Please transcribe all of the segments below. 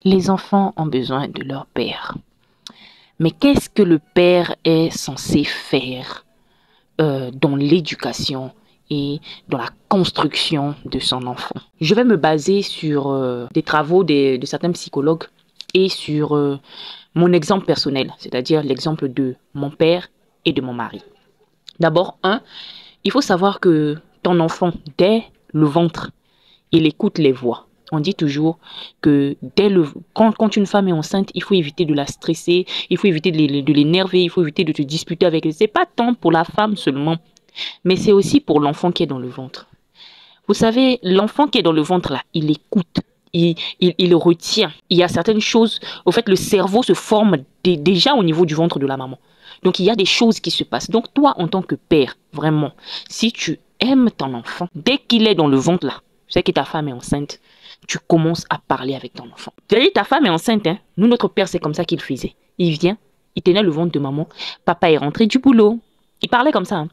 Les enfants ont besoin de leur père. Mais qu'est-ce que le père est censé faire dans l'éducation et dans la construction de son enfant? Je vais me baser sur des travaux de certains psychologues et sur mon exemple personnel, c'est-à-dire l'exemple de mon père et de mon mari. D'abord, il faut savoir que ton enfant, dès le ventre, il écoute les voix. On dit toujours que quand une femme est enceinte, il faut éviter de la stresser, il faut éviter de l'énerver, il faut éviter de te disputer avec elle. Ce n'est pas tant pour la femme seulement, mais c'est aussi pour l'enfant qui est dans le ventre. Vous savez, l'enfant qui est dans le ventre, là, il écoute, il retient. Il y a certaines choses, au fait, le cerveau se forme déjà au niveau du ventre de la maman. Donc, il y a des choses qui se passent. Donc, toi, en tant que père, vraiment, si tu aimes ton enfant, dès qu'il est dans le ventre, là, tu sais que ta femme est enceinte, tu commences à parler avec ton enfant. Tu as dit, ta femme est enceinte, hein? Nous, notre père, c'est comme ça qu'il faisait. Il vient, il tenait le ventre de maman. Papa est rentré du boulot. Il parlait comme ça. Hein?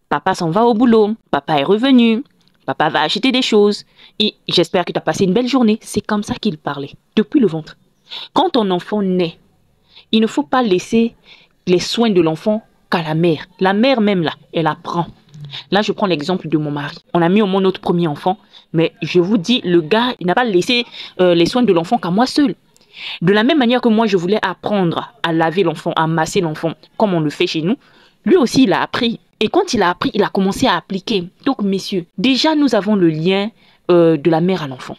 Papa s'en va au boulot. Papa est revenu. Papa va acheter des choses. Et j'espère que tu as passé une belle journée. C'est comme ça qu'il parlait, depuis le ventre. Quand ton enfant naît, il ne faut pas laisser les soins de l'enfant qu'à la mère. La mère même, là, elle apprend. Là, je prends l'exemple de mon mari. On a mis au monde notre premier enfant, mais je vous dis, le gars, il n'a pas laissé les soins de l'enfant qu'à moi seul. De la même manière que moi, je voulais apprendre à laver l'enfant, à masser l'enfant, comme on le fait chez nous, lui aussi, il a appris. Et quand il a appris, il a commencé à appliquer. Donc, messieurs, déjà, nous avons le lien de la mère à l'enfant.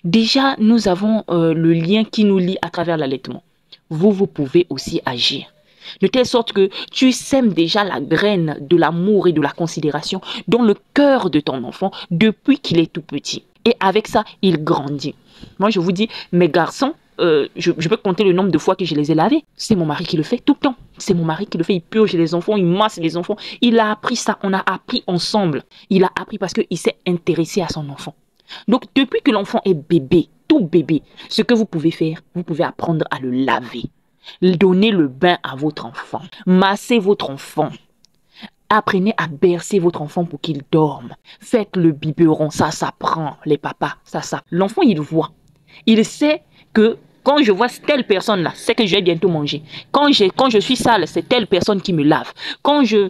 Déjà, nous avons le lien qui nous lie à travers l'allaitement. Vous pouvez aussi agir. De telle sorte que tu sèmes déjà la graine de l'amour et de la considération dans le cœur de ton enfant depuis qu'il est tout petit. Et avec ça, il grandit. Moi, je vous dis, mes garçons, je peux compter le nombre de fois que je les ai lavés. C'est mon mari qui le fait tout le temps. C'est mon mari qui le fait. Il purge les enfants, il masse les enfants. Il a appris ça. On a appris ensemble. Il a appris parce qu'il s'est intéressé à son enfant. Donc, depuis que l'enfant est bébé, tout bébé, ce que vous pouvez faire, vous pouvez apprendre à le laver. Donnez le bain à votre enfant. Massez votre enfant. Apprenez à bercer votre enfant pour qu'il dorme. Faites le biberon. Ça s'apprend, les papas. Ça. L'enfant, il voit. Il sait que quand je vois telle personne-là, c'est que je vais bientôt manger. Quand je suis sale, c'est telle personne qui me lave. Quand je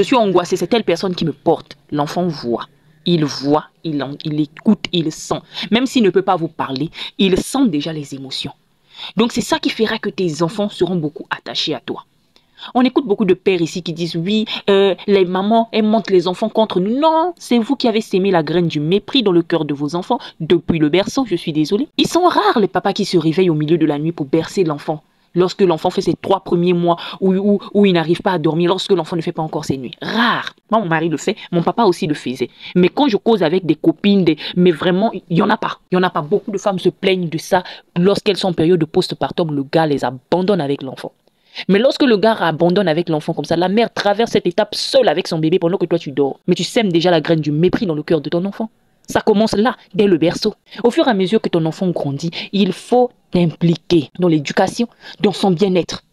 suis angoissée, c'est telle personne qui me porte. L'enfant voit. Il voit, il écoute, il sent. Même s'il ne peut pas vous parler, il sent déjà les émotions. Donc, c'est ça qui fera que tes enfants seront beaucoup attachés à toi. On écoute beaucoup de pères ici qui disent, oui, les mamans, elles montent les enfants contre nous. Non, c'est vous qui avez sémé la graine du mépris dans le cœur de vos enfants depuis le berceau, je suis désolée. Ils sont rares, les papas qui se réveillent au milieu de la nuit pour bercer l'enfant. Lorsque l'enfant fait ses 3 premiers mois où il n'arrive pas à dormir, lorsque l'enfant ne fait pas encore ses nuits. Rare. Moi, mon mari le fait, mon papa aussi le faisait. Mais quand je cause avec des copines, mais vraiment, il n'y en a pas. Il n'y en a pas. Beaucoup de femmes se plaignent de ça. Lorsqu'elles sont en période de postpartum, le gars les abandonne avec l'enfant. Mais lorsque le gars abandonne avec l'enfant comme ça, la mère traverse cette étape seule avec son bébé pendant que toi tu dors. Mais tu sèmes déjà la graine du mépris dans le cœur de ton enfant. Ça commence là, dès le berceau. Au fur et à mesure que ton enfant grandit, il faut t'impliquer dans l'éducation, dans son bien-être.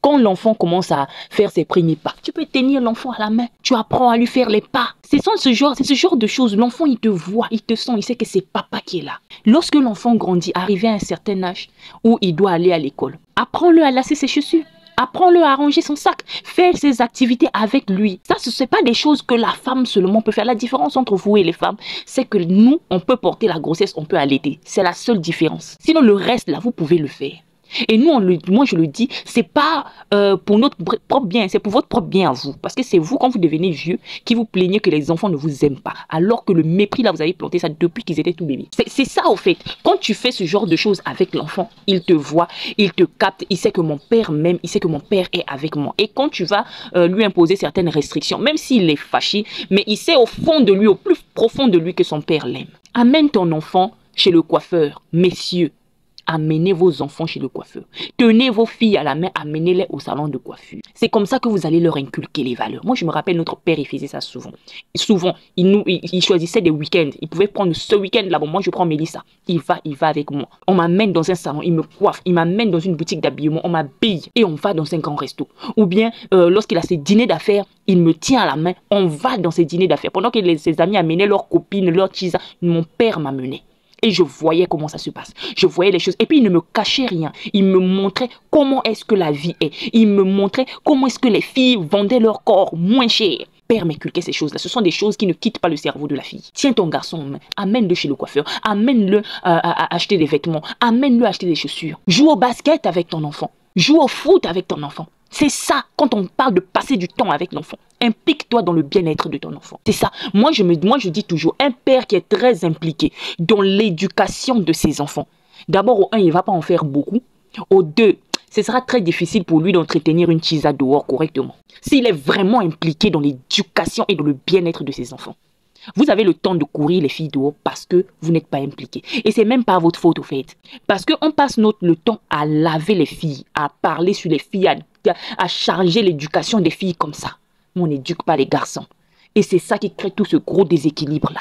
Quand l'enfant commence à faire ses premiers pas, tu peux tenir l'enfant à la main. Tu apprends à lui faire les pas. C'est ce genre de choses. L'enfant, il te voit, il te sent, il sait que c'est papa qui est là. Lorsque l'enfant grandit, arrivé à un certain âge où il doit aller à l'école, apprends-le à lasser ses chaussures. Apprends-le à ranger son sac. Fais ses activités avec lui. Ça, ce n'est pas des choses que la femme seulement peut faire. La différence entre vous et les femmes, c'est que nous, on peut porter la grossesse, on peut allaiter. C'est la seule différence. Sinon, le reste, là, vous pouvez le faire. Et nous, moi je le dis, c'est pas pour notre propre bien, c'est pour votre propre bien à vous. Parce que c'est vous, quand vous devenez vieux, qui vous plaignez que les enfants ne vous aiment pas. Alors que le mépris, là, vous avez planté ça depuis qu'ils étaient tout bébés. C'est ça, au fait. Quand tu fais ce genre de choses avec l'enfant, il te voit, il te capte, il sait que mon père m'aime, il sait que mon père est avec moi. Et quand tu vas lui imposer certaines restrictions, même s'il est fâché, mais il sait au fond de lui, au plus profond de lui, que son père l'aime. Amène ton enfant chez le coiffeur, messieurs. Amenez vos enfants chez le coiffeur. Tenez vos filles à la main, amenez-les au salon de coiffure. C'est comme ça que vous allez leur inculquer les valeurs. Moi, je me rappelle, notre père, il faisait ça souvent. Souvent, il choisissait des week-ends. Il pouvait prendre ce week-end-là. Bon, moi, je prends Mélissa. Il va avec moi. On m'amène dans un salon, il me coiffe. Il m'amène dans une boutique d'habillement, on m'habille et on va dans un grand resto. Ou bien, lorsqu'il a ses dîners d'affaires, il me tient à la main. On va dans ses dîners d'affaires. Pendant que ses amis amenaient leurs copines, leurs tisa, mon père m'amenait. Et je voyais comment ça se passe. Je voyais les choses. Et puis, il ne me cachait rien. Il me montrait comment est-ce que la vie est. Il me montrait comment est-ce que les filles vendaient leur corps moins cher. Père m'inculquait ces choses-là. Ce sont des choses qui ne quittent pas le cerveau de la fille. Tiens ton garçon en main. Amène-le chez le coiffeur. Amène-le à acheter des vêtements. Amène-le à acheter des chaussures. Joue au basket avec ton enfant. Joue au foot avec ton enfant. C'est ça, quand on parle de passer du temps avec l'enfant. Implique-toi dans le bien-être de ton enfant. C'est ça. Moi, je dis toujours, un père qui est très impliqué dans l'éducation de ses enfants. D'abord, au 1, il ne va pas en faire beaucoup. Au 2, ce sera très difficile pour lui d'entretenir une tisa dehors correctement. S'il est vraiment impliqué dans l'éducation et dans le bien-être de ses enfants. Vous avez le temps de courir les filles dehors parce que vous n'êtes pas impliqué. Et c'est même pas votre faute au fait. Parce qu'on passe le temps à laver les filles, à parler sur les filles, à charger l'éducation des filles comme ça. On n'éduque pas les garçons. Et c'est ça qui crée tout ce gros déséquilibre-là.